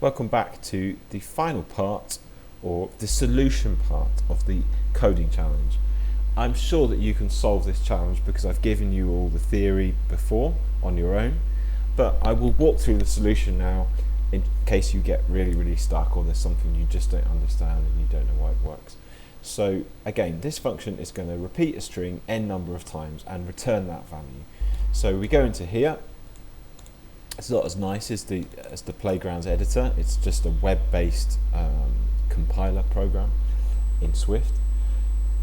Welcome back to the final part, or the solution part of the coding challenge. I'm sure that you can solve this challenge because I've given you all the theory before on your own, but I will walk through the solution now in case you get really stuck or there's something you just don't understand and you don't know why it works. So again, this function is going to repeat a string n number of times and return that value. So we go into here. It's not as nice as the Playgrounds editor. It's just a web-based compiler program in Swift.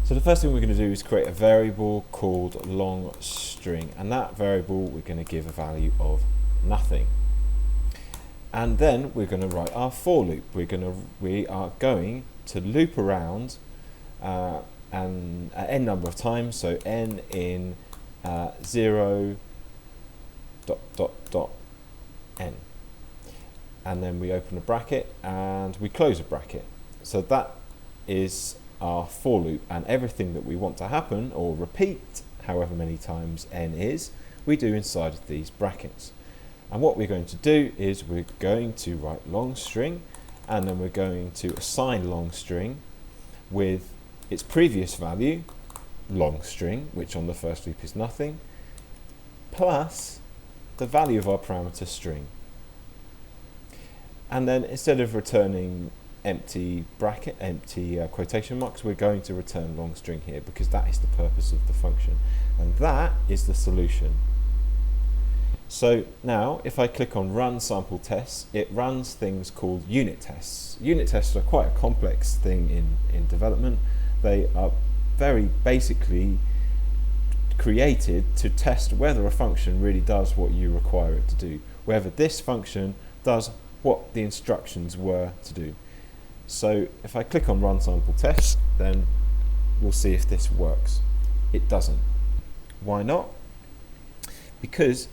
So the first thing we're going to do is create a variable called long string, and that variable we're going to give a value of nothing. And then we're going to write our for loop. We are going to loop around and n number of times, so n in 0 ... n, and then we open a bracket and we close a bracket. So that is our for loop, and everything that we want to happen or repeat however many times n is, we do inside of these brackets. And what we're going to do is we're going to write long string, and then we're going to assign long string with its previous value, long string, which on the first loop is nothing, plus the value of our parameter string. And then instead of returning empty bracket, quotation marks, we're going to return long string here because that is the purpose of the function. And that is the solution. So now if I click on run sample tests, it runs things called unit tests. Unit tests are quite a complex thing in development. They are very basically created to test whether a function really does what you require it to do, whether this function does what the instructions were to do. So if I click on run sample tests, then we'll see if this works. It doesn't. Why not? Because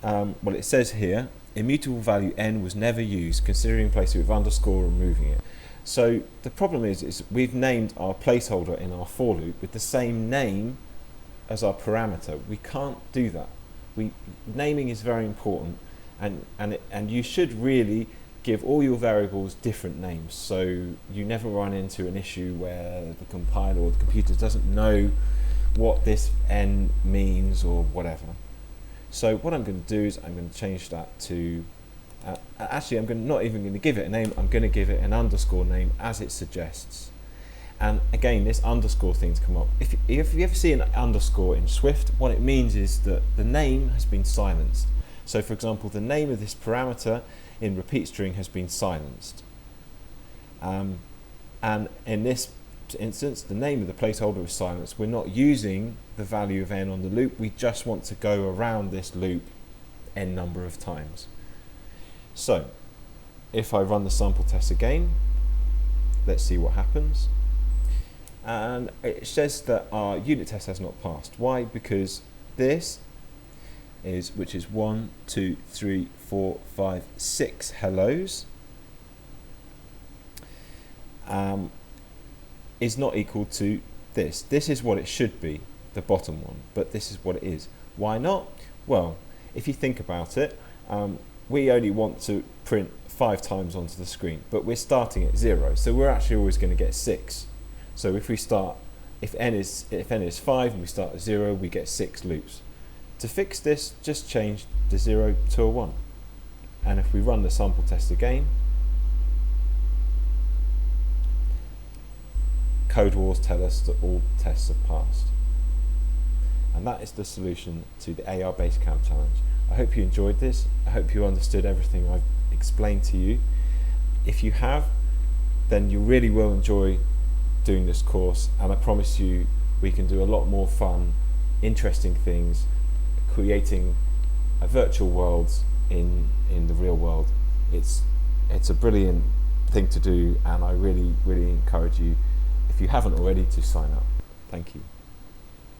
well, it says here immutable value n was never used, considering replacing it with underscore or removing it. So the problem is we've named our placeholder in our for loop with the same name as our parameter. We can't do that. Naming is very important, and you should really give all your variables different names so you never run into an issue where the compiler or the computer doesn't know what this n means or whatever. So what I'm going to do is I'm going to change that to actually I'm not even going to give it a name. I'm going to give it an underscore name as it suggests. And again, this underscore thing's come up. If you ever see an underscore in Swift, what it means is that the name has been silenced. So for example, the name of this parameter in repeat string has been silenced. And in this instance, the name of the placeholder is silenced. We're not using the value of n on the loop. We just want to go around this loop n number of times. So if I run the sample test again, let's see what happens. And it says that our unit test has not passed. Why? Because this is, which is 1, 2, 3, 4, 5, 6 hellos, is not equal to this. This is what it should be, the bottom one, but this is what it is. Why not? Well, if you think about it, we only want to print 5 times onto the screen, but we're starting at 0, so we're actually always going to get 6. So if we start, if n is 5 and we start at 0, we get 6 loops. To fix this, just change the 0 to a 1. And if we run the sample test again, Code Wars tell us that all tests have passed. And that is the solution to the AR Basecamp challenge. I hope you enjoyed this. I hope you understood everything I've explained to you. If you have, then you really will enjoy doing this course, and I promise you we can do a lot more fun, interesting things, creating virtual worlds in the real world. It's a brilliant thing to do, and I really encourage you, if you haven't already, to sign up. Thank you.